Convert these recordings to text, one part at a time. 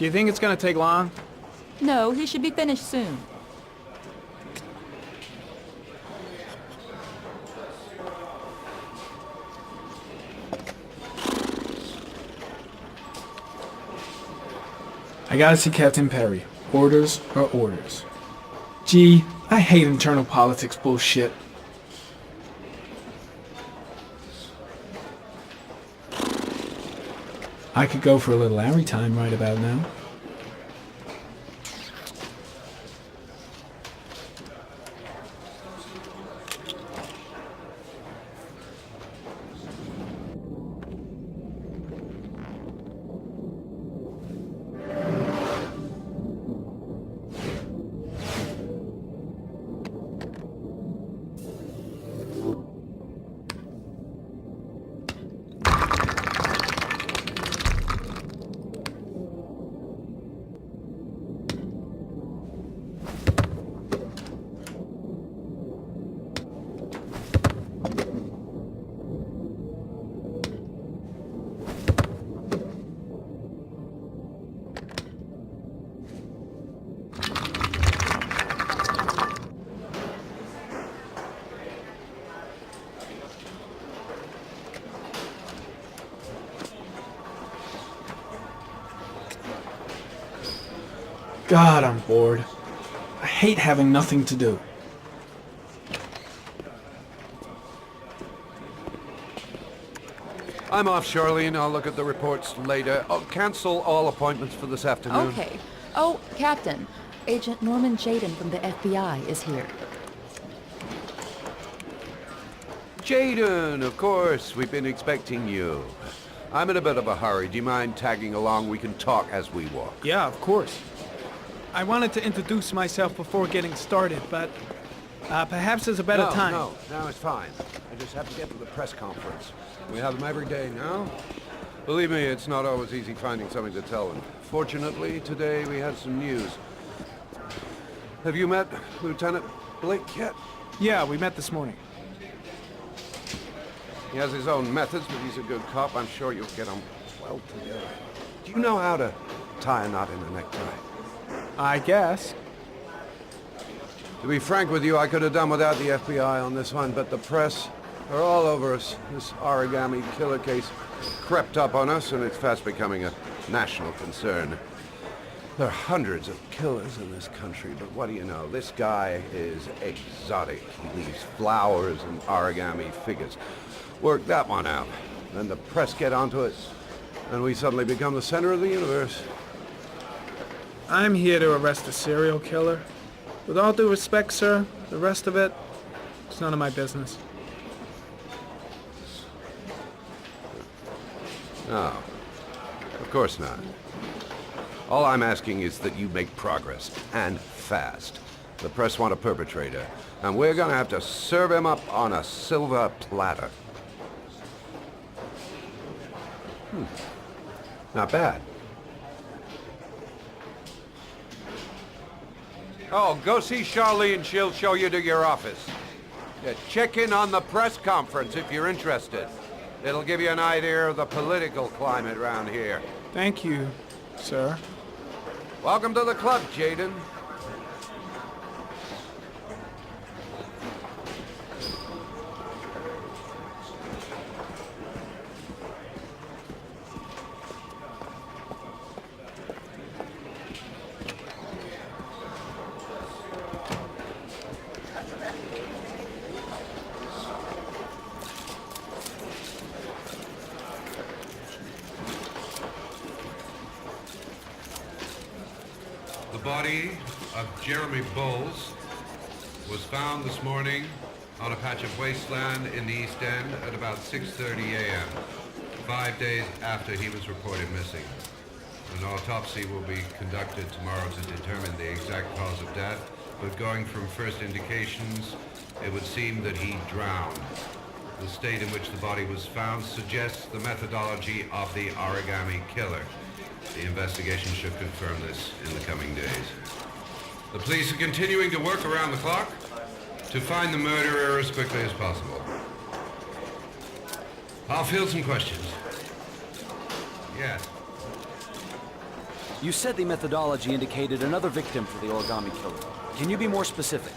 Do you think it's gonna take long? No, he should be finished soon. I gotta see Captain Perry. Orders are orders. Gee, I hate internal politics bullshit. I could go for a little Larry time right about now. God, I'm bored. I hate having nothing to do. I'm off, Charlene. I'll look at the reports later. Oh, cancel all appointments for this afternoon. Okay. Oh, Captain. Agent Norman Jaden from the FBI is here. Jaden, of course. We've been expecting you. I'm in a bit of a hurry. Do you mind tagging along? We can talk as we walk. Yeah, of course. I wanted to introduce myself before getting started, but perhaps there's a better time. No, it's fine. I just have to get to the press conference. We have them every day now. Believe me, it's not always easy finding something to tell them. Fortunately, today we had some news. Have you met Lieutenant Blake yet? Yeah, we met this morning. He has his own methods, but he's a good cop. I'm sure you'll get on well together. Do you know how to tie a knot in a necktie? I guess. To be frank with you, I could have done without the FBI on this one, but the press are all over us. This origami killer case crept up on us, and it's fast becoming a national concern. There are hundreds of killers in this country, but what do you know? This guy is exotic. He leaves flowers and origami figures. Work that one out. Then the press get onto it, and we suddenly become the center of the universe. I'm here to arrest a serial killer. With all due respect, sir, the rest of it, it's none of my business. No, of course not. All I'm asking is that you make progress, and fast. The press want a perpetrator, and we're gonna have to serve him up on a silver platter. Not bad. Oh, go see Charlene. She'll show you to your office. Yeah, check in on the press conference if you're interested. It'll give you an idea of the political climate around here. Thank you, sir. Welcome to the club, Jaden. The body of Jeremy Bowles was found this morning on a patch of wasteland in the East End at about 6:30 a.m., 5 days after he was reported missing. An autopsy will be conducted tomorrow to determine the exact cause of death, but going from first indications, it would seem that he drowned. The state in which the body was found suggests the methodology of the origami killer. The investigation should confirm this in the coming days. The police are continuing to work around the clock to find the murderer as quickly as possible. I'll field some questions. Yes. You said the methodology indicated another victim for the origami killer. Can you be more specific?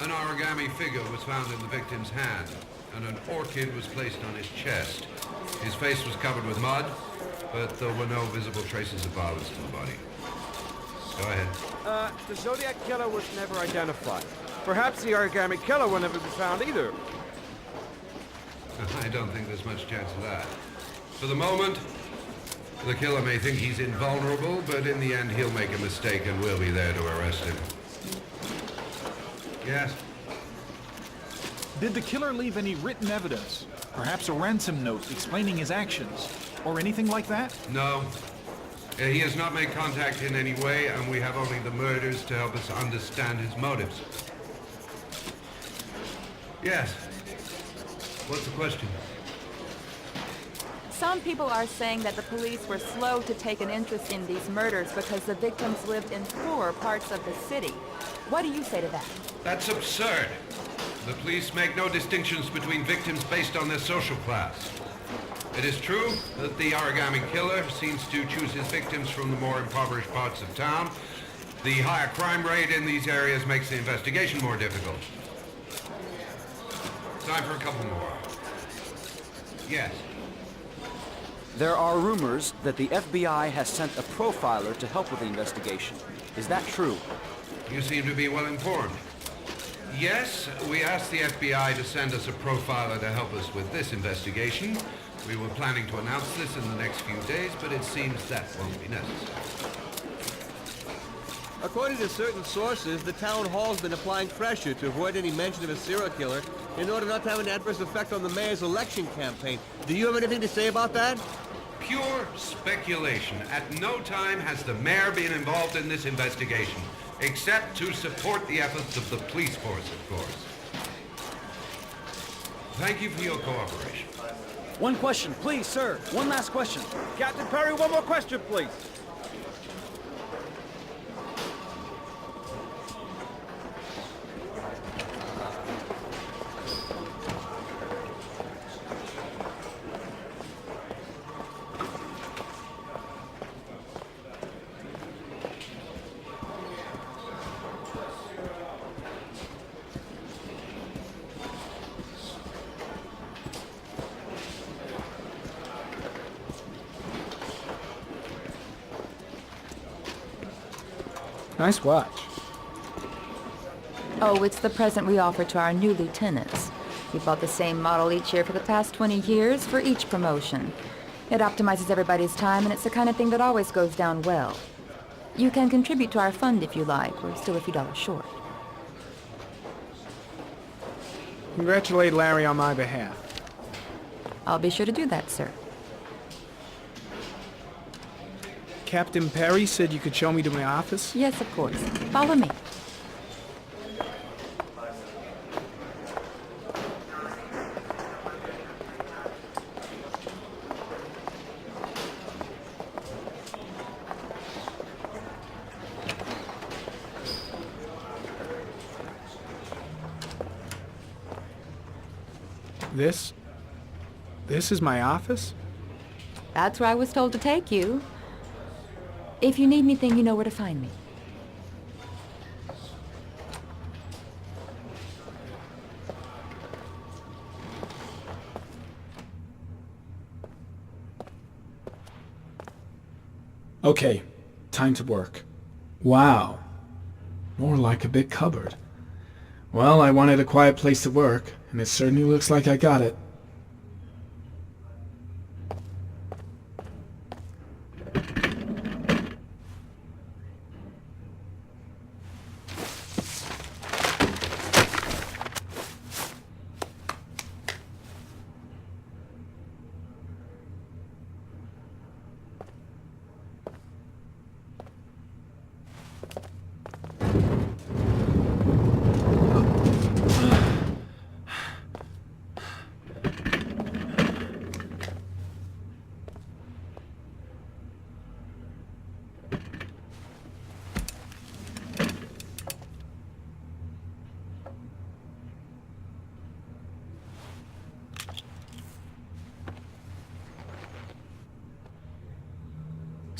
An origami figure was found in the victim's hand, and an orchid was placed on his chest. His face was covered with mud, but there were no visible traces of violence to the body. Go ahead. The Zodiac killer was never identified. Perhaps the origami killer will never be found either. I don't think there's much chance of that. For the moment, the killer may think he's invulnerable, but in the end he'll make a mistake and we'll be there to arrest him. Yes? Did the killer leave any written evidence? Perhaps a ransom note explaining his actions? Or anything like that? No. He has not made contact in any way, and we have only the murders to help us understand his motives. Yes. What's the question? Some people are saying that the police were slow to take an interest in these murders because the victims lived in poorer parts of the city. What do you say to that? That's absurd. The police make no distinctions between victims based on their social class. It is true that the origami killer seems to choose his victims from the more impoverished parts of town. The higher crime rate in these areas makes the investigation more difficult. Time for a couple more. Yes. There are rumors that the FBI has sent a profiler to help with the investigation. Is that true? You seem to be well informed. Yes, we asked the FBI to send us a profiler to help us with this investigation. We were planning to announce this in the next few days, but it seems that won't be necessary. According to certain sources, the town hall's been applying pressure to avoid any mention of a serial killer in order not to have an adverse effect on the mayor's election campaign. Do you have anything to say about that? Pure speculation. At no time has the mayor been involved in this investigation, except to support the efforts of the police force, of course. Thank you for your cooperation. One question, please, sir. One last question. Captain Perry, one more question, please. Nice watch. Oh, it's the present we offer to our new lieutenants. We bought the same model each year for the past 20 years for each promotion. It optimizes everybody's time, and it's the kind of thing that always goes down well. You can contribute to our fund if you like. We're still a few dollars short. Congratulate Larry on my behalf. I'll be sure to do that, sir. Captain Perry said you could show me to my office? Yes, of course. Follow me. This is my office? That's where I was told to take you. If you need anything, you know where to find me. Okay, time to work. Wow. More like a big cupboard. Well, I wanted a quiet place to work, and it certainly looks like I got it.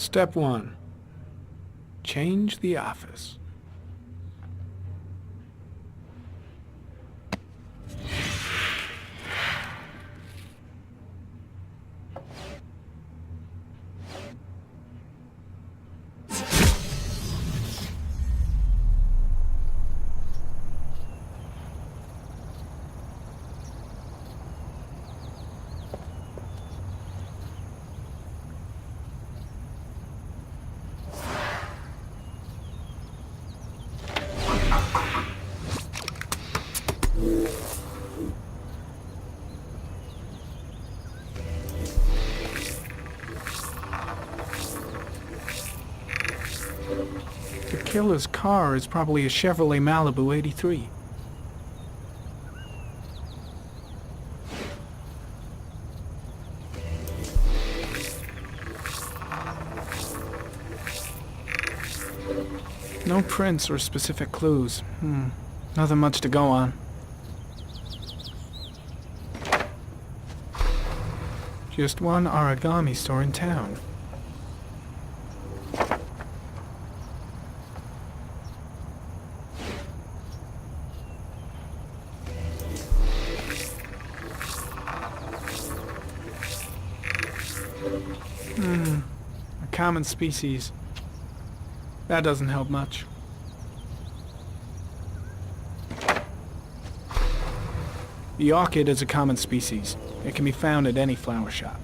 Step 1. Change the office. The killer's car is probably a Chevrolet Malibu 83. No prints or specific clues. Nothing much to go on. Just one origami store in town. A common species. That doesn't help much. The orchid is a common species. It can be found at any flower shop.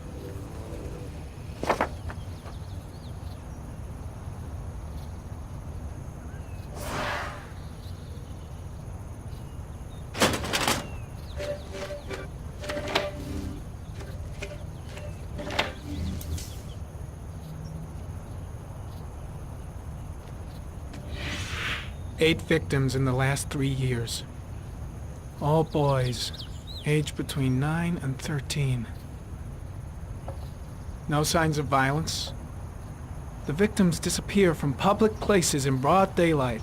Eight victims in the last 3 years. All boys, aged between 9 and 13. No signs of violence. The victims disappear from public places in broad daylight.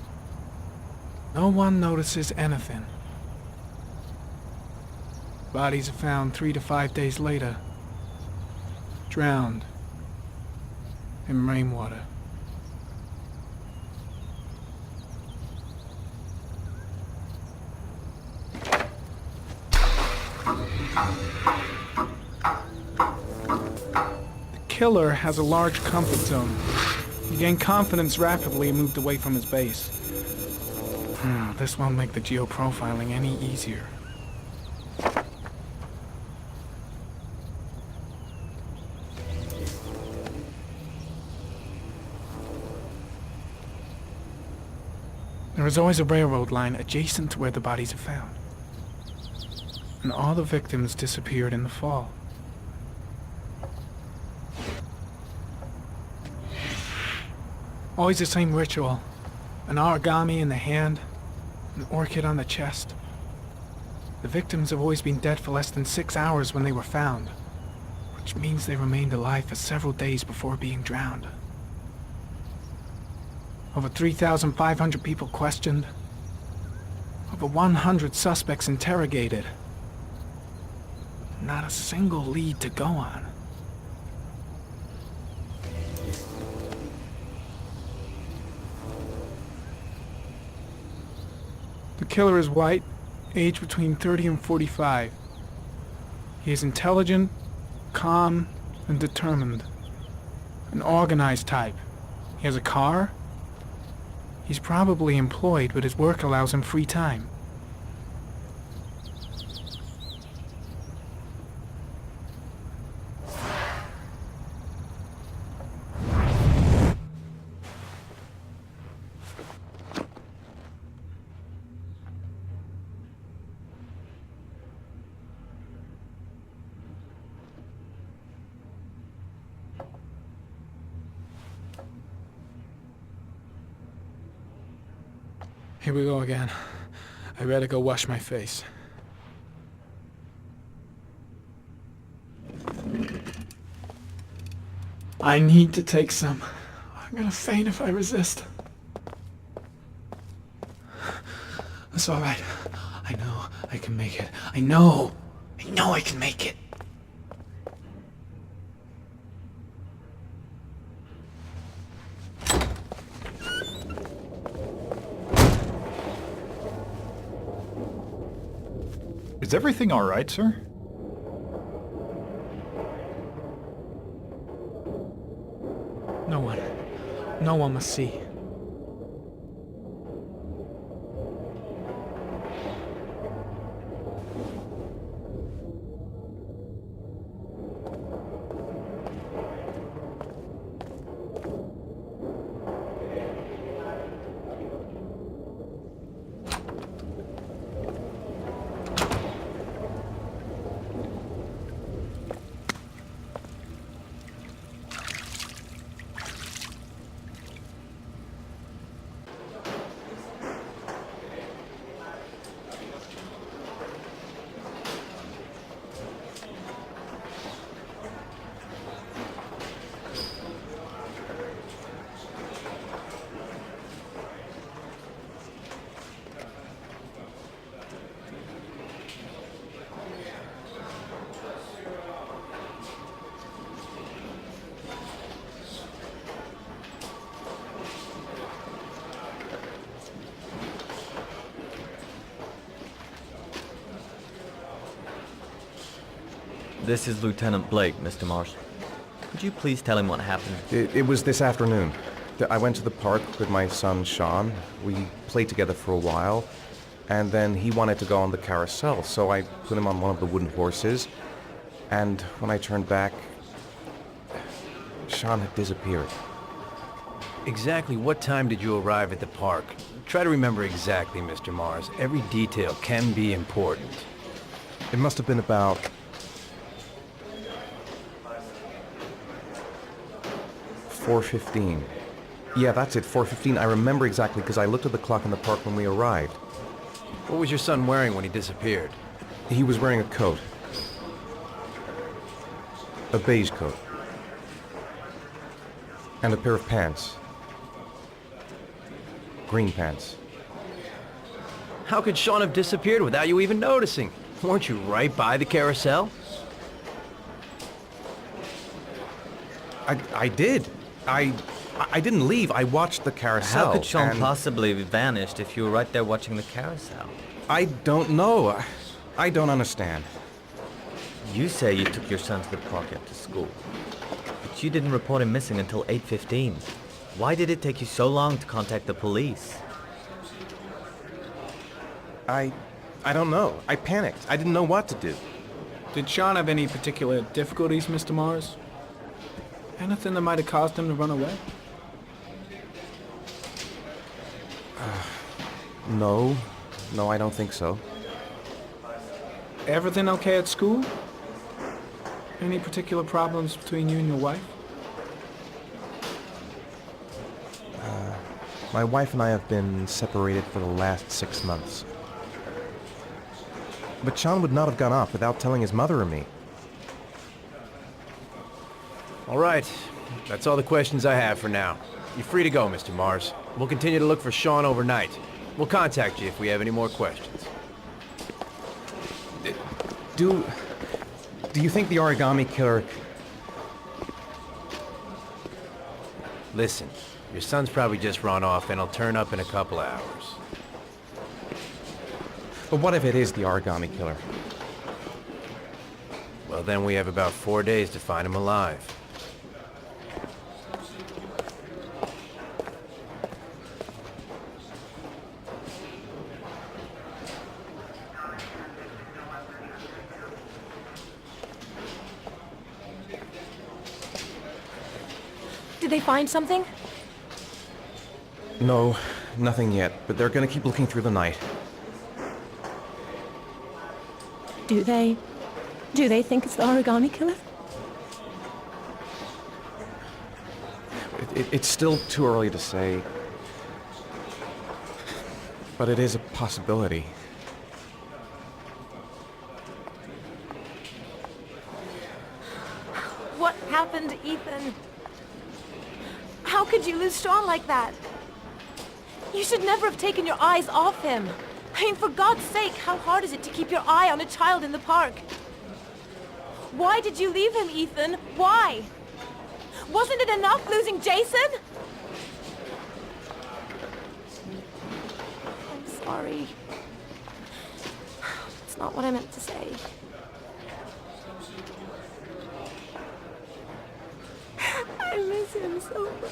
No one notices anything. Bodies are found 3 to 5 days later, drowned in rainwater. The killer has a large comfort zone. He gained confidence rapidly and moved away from his base. This won't make the geoprofiling any easier. There is always a railroad line adjacent to where the bodies are found. And all the victims disappeared in the fall. Always the same ritual. An origami in the hand, an orchid on the chest. The victims have always been dead for less than 6 hours when they were found, which means they remained alive for several days before being drowned. Over 3,500 people questioned. Over 100 suspects interrogated. Not a single lead to go on. The killer is white, aged between 30 and 45. He is intelligent, calm, and determined. An organized type. He has a car. He's probably employed, but his work allows him free time. Here we go again. I better go wash my face. I need to take some. I'm gonna faint if I resist. That's all right. I know I can make it. I know I can make it. Is everything all right, sir? No one must see. This is Lieutenant Blake, Mr. Mars. Could you please tell him what happened? It was this afternoon. I went to the park with my son, Sean. We played together for a while, and then he wanted to go on the carousel, so I put him on one of the wooden horses, and when I turned back, Sean had disappeared. Exactly what time did you arrive at the park? Try to remember exactly, Mr. Mars. Every detail can be important. It must have been about 4:15. Yeah, that's it, 4:15. I remember exactly because I looked at the clock in the park when we arrived. What was your son wearing when he disappeared? He was wearing a coat. A beige coat. And a pair of pants. Green pants. How could Sean have disappeared without you even noticing? Weren't you right by the carousel? I did. I didn't leave. I watched the carousel. How could Sean and possibly have vanished if you were right there watching the carousel? I don't know. I don't understand. You say you took your son to the park after school, but you didn't report him missing until 8:15. Why did it take you so long to contact the police? I don't know. I panicked. I didn't know what to do. Did Sean have any particular difficulties, Mr. Mars? Anything that might have caused him to run away? No. No, I don't think so. Everything okay at school? Any particular problems between you and your wife? My wife and I have been separated for the last 6 months. But Sean would not have gone off without telling his mother or me. All right. That's all the questions I have for now. You're free to go, Mr. Mars. We'll continue to look for Sean overnight. We'll contact you if we have any more questions. Do you think the origami killer... Listen, your son's probably just run off and he'll turn up in a couple of hours. But what if it is the origami killer? Well, then we have about 4 days to find him alive. Did they find something? No, nothing yet, but they're gonna keep looking through the night. Do they think it's the origami killer? It's still too early to say, but it is a possibility. What happened, Ethan? How could you lose Sean like that? You should never have taken your eyes off him. I mean, for God's sake, how hard is it to keep your eye on a child in the park? Why did you leave him, Ethan? Why? Wasn't it enough losing Jason? I'm sorry. not what I meant to say. I miss him so much.